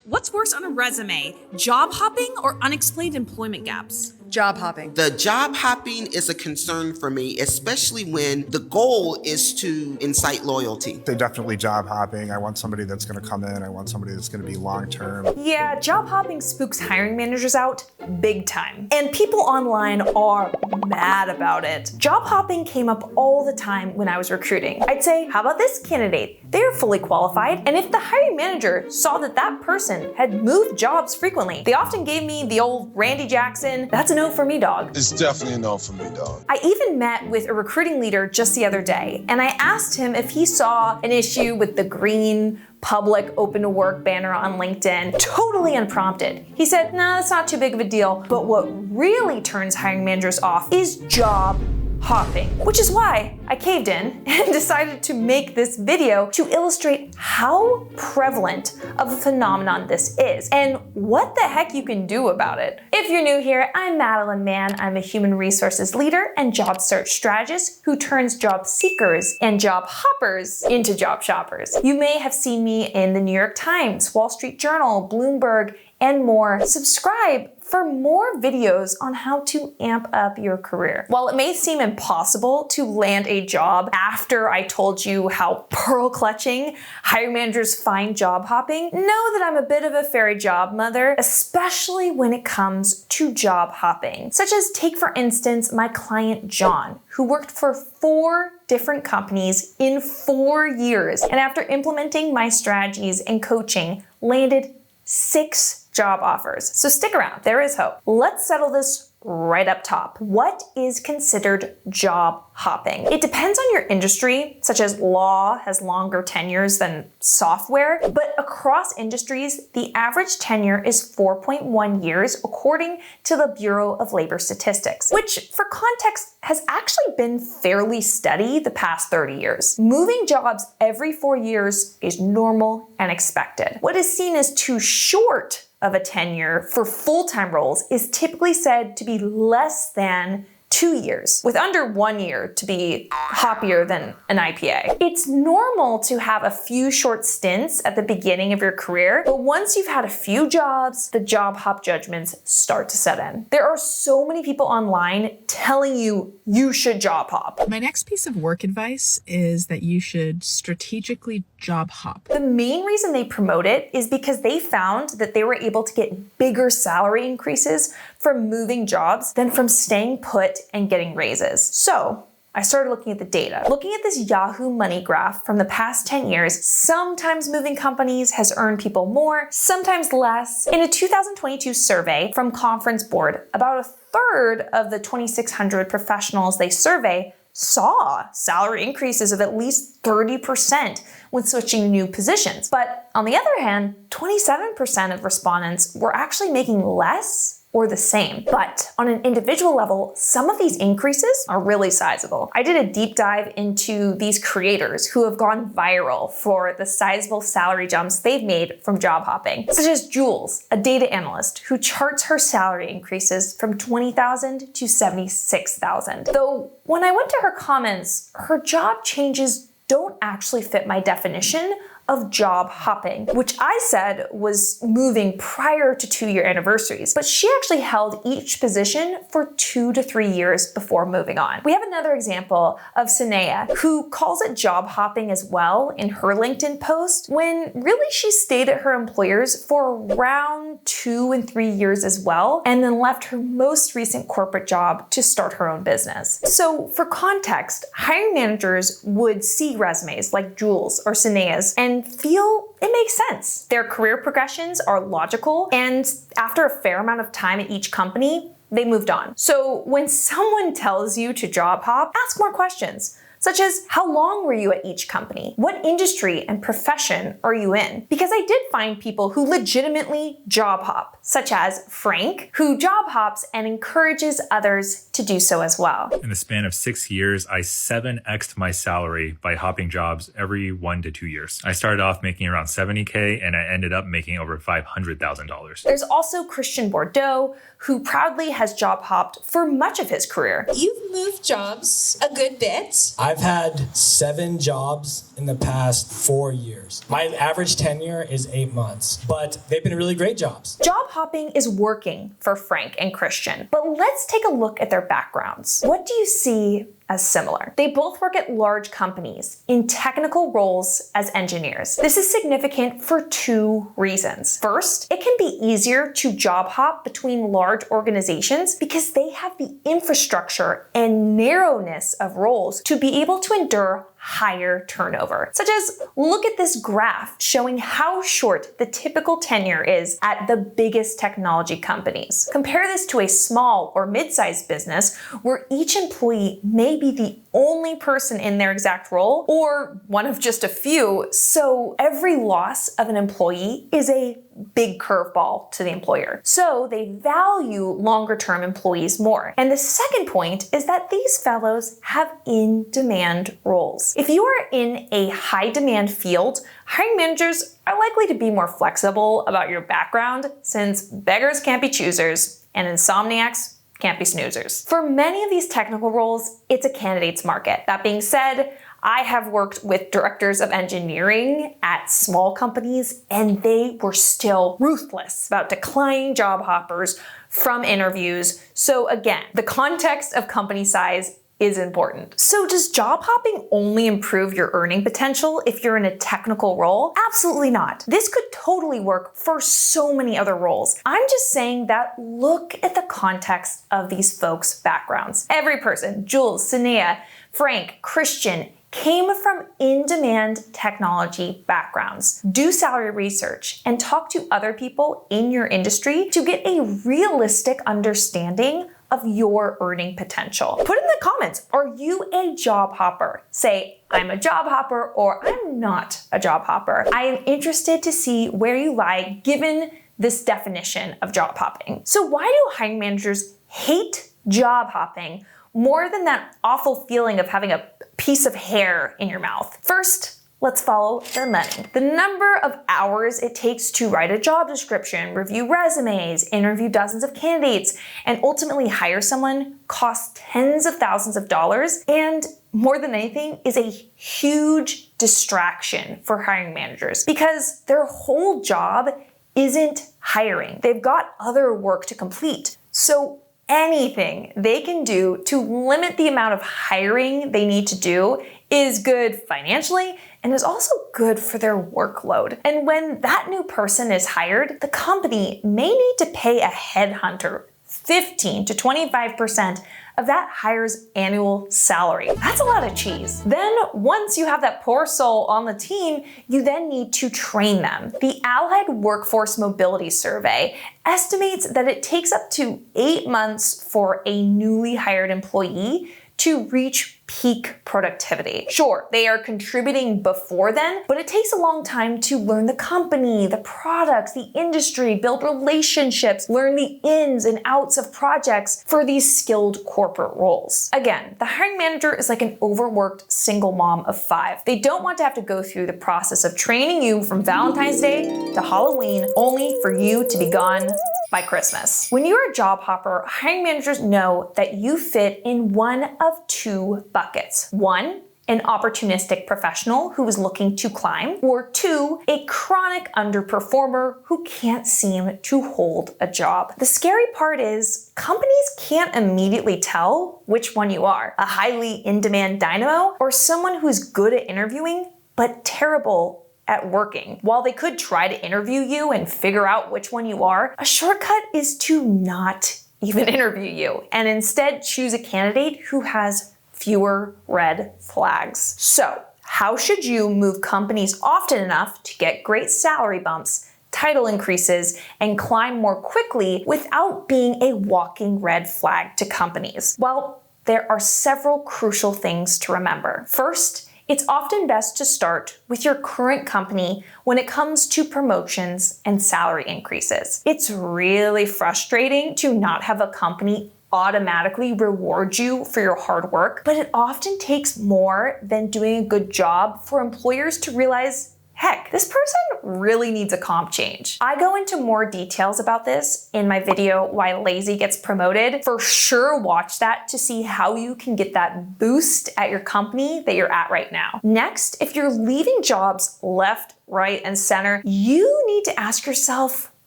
What's worse on a resume, job hopping or unexplained employment gaps? Job hopping. The job hopping is a concern for me, especially when the goal is to incite loyalty. They're definitely job hopping. I want somebody that's going to come in. I want somebody that's going to be long-term. Yeah, job hopping spooks hiring managers out big time. And people online are mad about it. Job hopping came up all the time when I was recruiting. I'd say, how about this candidate? They're fully qualified. And if the hiring manager saw that that person had moved jobs frequently, they often gave me the old Randy Jackson, that's a no for me, dog. It's definitely a no for me, dog. I even met with a recruiting leader just the other day, and I asked him if he saw an issue with the green public open to work banner on LinkedIn, totally unprompted. He said, no, that's not too big of a deal. But what really turns hiring managers off is job hopping, which is why I caved in and decided to make this video to illustrate how prevalent of a phenomenon this is and what the heck you can do about it. If you're new here, I'm Madeline Mann. I'm a human resources leader and job search strategist who turns job seekers and job hoppers into job shoppers. You may have seen me in the New York Times, Wall Street Journal, Bloomberg, and more. Subscribe for more videos on how to amp up your career. While it may seem impossible to land a job after I told you how pearl clutching hiring managers find job hopping, know that I'm a bit of a fairy job mother, especially when it comes to job hopping. Such as take for instance my client John, who worked for 4 different companies in 4 years, and after implementing my strategies and coaching, landed 6 job offers. So stick around, there is hope. Let's settle this right up top. What is considered job hopping? It depends on your industry, such as law has longer tenures than software, but across industries, the average tenure is 4.1 years according to the Bureau of Labor Statistics, which for context has actually been fairly steady the past 30 years. Moving jobs every 4 years is normal and expected. What is seen as too short of a tenure for full-time roles is typically said to be less than 2 years, with under 1 year to be hoppier than an IPA. It's normal to have a few short stints at the beginning of your career, but once you've had a few jobs, the job hop judgments start to set in. There are so many people online telling you you should job hop. My next piece of work advice is that you should strategically job hop. The main reason they promote it is because they found that they were able to get bigger salary increases from moving jobs than from staying put and getting raises. So I started looking at the data. Looking at this Yahoo Money graph from the past 10 years, sometimes moving companies has earned people more, sometimes less. In a 2022 survey from Conference Board, about a third of the 2,600 professionals they survey saw salary increases of at least 30% when switching to new positions. But on the other hand, 27% of respondents were actually making less or the same. But on an individual level, some of these increases are really sizable. I did a deep dive into these creators who have gone viral for the sizable salary jumps they've made from job hopping, such as Jules, a data analyst who charts her salary increases from $20,000 to $76,000. Though when I went to her comments, her job changes don't actually fit my definition of job hopping, which I said was moving prior to 2-year anniversaries, but she actually held each position for 2 to 3 years before moving on. We have another example of Sanaya, who calls it job hopping as well in her LinkedIn post, when really she stayed at her employers for around 2 and 3 years as well, and then left her most recent corporate job to start her own business. So for context, hiring managers would see resumes like Jules or Sanaya's and feel it makes sense. Their career progressions are logical, and after a fair amount of time at each company, they moved on. So when someone tells you to job hop, ask more questions, such as how long were you at each company? What industry and profession are you in? Because I did find people who legitimately job hop, such as Frank, who job hops and encourages others to do so as well. In the span of 6 years, I 7x'd my salary by hopping jobs every 1 to 2 years. I started off making around $70K and I ended up making over $500,000. There's also Christian Bordeaux, who proudly has job hopped for much of his career. You've moved jobs a good bit. I've had 7 jobs in the past 4 years. My average tenure is 8 months, but they've been really great jobs. Job hopping is working for Frank and Christian, but let's take a look at their backgrounds. What do you see as similar? They both work at large companies in technical roles as engineers. This is significant for 2 reasons. First, it can be easier to job hop between large organizations because they have the infrastructure and narrowness of roles to be able to endure higher turnover. Such as, look at this graph showing how short the typical tenure is at the biggest technology companies. Compare this to a small or mid-sized business where each employee may be the only person in their exact role or one of just a few, so every loss of an employee is a big curveball to the employer. So they value longer term employees more. And the second point is that these fellows have in-demand roles. If you are in a high demand field, hiring managers are likely to be more flexible about your background since beggars can't be choosers and insomniacs can't be snoozers. For many of these technical roles, it's a candidate's market. That being said, I have worked with directors of engineering at small companies, and they were still ruthless about declining job hoppers from interviews. So again, the context of company size is important. So does job hopping only improve your earning potential if you're in a technical role? Absolutely not. This could totally work for so many other roles. I'm just saying that look at the context of these folks' backgrounds. Every person, Jules, Sanea, Frank, Christian, came from in-demand technology backgrounds. Do salary research and talk to other people in your industry to get a realistic understanding of your earning potential. Put in the comments, are you a job hopper? Say, I'm a job hopper or I'm not a job hopper. I am interested to see where you lie given this definition of job hopping. So why do hiring managers hate job hopping more than that awful feeling of having a piece of hair in your mouth? First, let's follow the money. The number of hours it takes to write a job description, review resumes, interview dozens of candidates, and ultimately hire someone costs tens of thousands of dollars, and more than anything is a huge distraction for hiring managers because their whole job isn't hiring. They've got other work to complete. So anything they can do to limit the amount of hiring they need to do is good financially and is also good for their workload. And when that new person is hired, the company may need to pay a headhunter 15 to 25% of that hire's annual salary. That's a lot of cheese. Then once you have that poor soul on the team, you then need to train them. The Allied Workforce Mobility Survey estimates that it takes up to 8 months for a newly hired employee to reach peak productivity. Sure, they are contributing before then, but it takes a long time to learn the company, the products, the industry, build relationships, learn the ins and outs of projects for these skilled corporate roles. Again, the hiring manager is like an overworked single mom of 5. They don't want to have to go through the process of training you from Valentine's Day to Halloween, only for you to be gone by Christmas. When you're a job hopper, hiring managers know that you fit in one of 2 buckets. 1, an opportunistic professional who is looking to climb, or 2, a chronic underperformer who can't seem to hold a job. The scary part is companies can't immediately tell which one you are, a highly in-demand dynamo or someone who's good at interviewing but terrible at working. While they could try to interview you and figure out which one you are, a shortcut is to not even interview you and instead choose a candidate who has fewer red flags. So, how should you move companies often enough to get great salary bumps, title increases, and climb more quickly without being a walking red flag to companies? Well, there are several crucial things to remember. First, it's often best to start with your current company when it comes to promotions and salary increases. It's really frustrating to not have a company automatically reward you for your hard work, but it often takes more than doing a good job for employers to realize, heck, this person really needs a comp change. I go into more details about this in my video, Why Lazy Gets Promoted. For sure, watch that to see how you can get that boost at your company that you're at right now. Next, if you're leaving jobs left, right, and center, you need to ask yourself,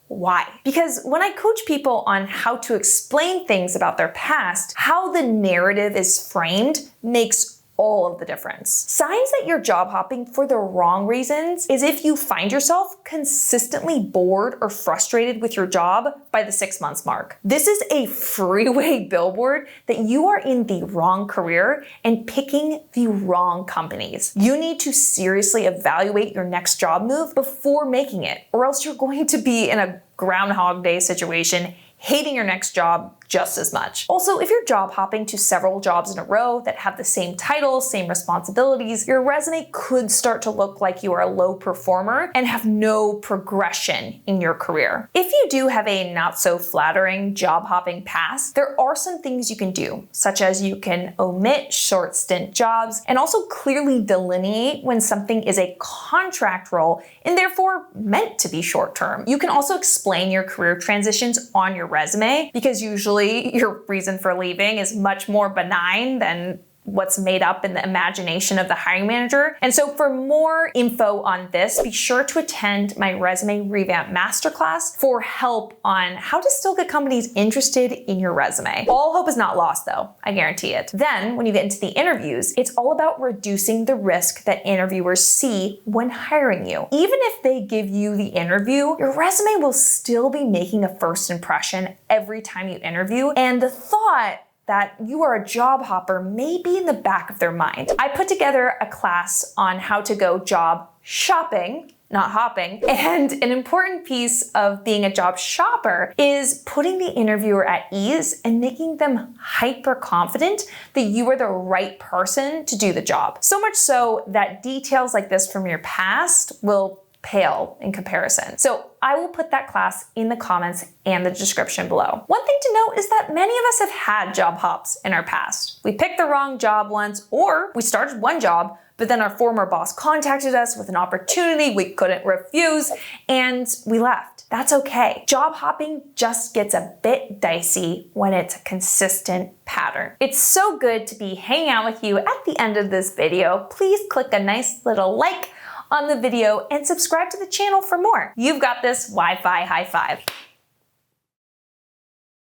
why? Because when I coach people on how to explain things about their past, how the narrative is framed makes all of the difference. Signs that you're job hopping for the wrong reasons is if you find yourself consistently bored or frustrated with your job by the 6 months mark. This is a freeway billboard that you are in the wrong career and picking the wrong companies. You need to seriously evaluate your next job move before making it, or else you're going to be in a Groundhog Day situation, hating your next job just as much. Also, if you're job hopping to several jobs in a row that have the same title, same responsibilities, your resume could start to look like you are a low performer and have no progression in your career. If you do have a not so flattering job hopping past, there are some things you can do, such as you can omit short stint jobs and also clearly delineate when something is a contract role and therefore meant to be short term. You can also explain your career transitions on your resume, because usually your reason for leaving is much more benign than what's made up in the imagination of the hiring manager. And so for more info on this, be sure to attend my resume revamp masterclass for help on how to still get companies interested in your resume. All hope is not lost though, I guarantee it. Then when you get into the interviews, it's all about reducing the risk that interviewers see when hiring you. Even if they give you the interview, your resume will still be making a first impression every time you interview, and the thought that you are a job hopper may be in the back of their mind. I put together a class on how to go job shopping, not hopping, and an important piece of being a job shopper is putting the interviewer at ease and making them hyper confident that you are the right person to do the job. So much so that details like this from your past will pale in comparison. So I will put that class in the comments and the description below. One thing to note is that many of us have had job hops in our past. We picked the wrong job once, or we started one job, but then our former boss contacted us with an opportunity we couldn't refuse, and we left. That's okay. Job hopping just gets a bit dicey when it's a consistent pattern. It's so good to be hanging out with you at the end of this video. Please click a nice little like on the video and subscribe to the channel for more. You've got this Wi-Fi high five.